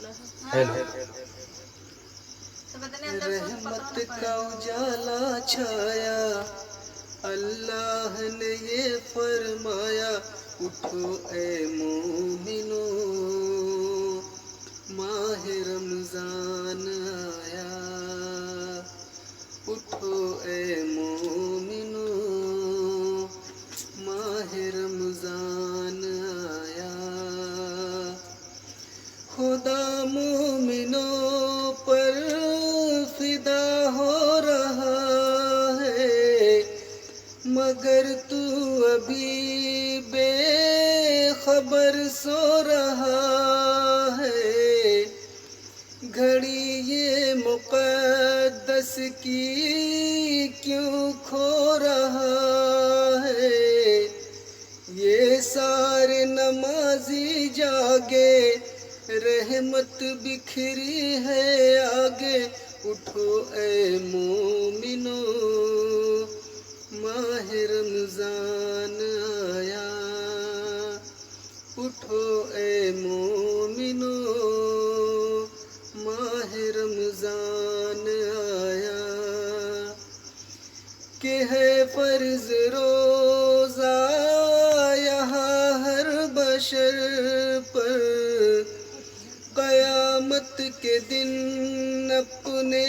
hello رحمت کا اجالا چھایا، اللہ نے یہ فرمایا، اٹھو اے مومنو، ماہ رمضان آیا، اٹھو اے مومنو، ماہ رمضان آیا، خدا مومنوں پر فدا ہو رہا ہے، مگر تو ابھی بے خبر سو رہا ہے، گھڑی یہ مقدس کی کیوں کھو رہا ہے، یہ سارے نمازی جاگے، رحمت بکھری ہے آگے، اٹھو اے مومنو، ماہ رمضان آیا، اٹھو اے مومنو، ماہ رمضان آیا، کہ ہے فرض روزہ یہاں ہر بشر پر، قیامت کے دن اپنے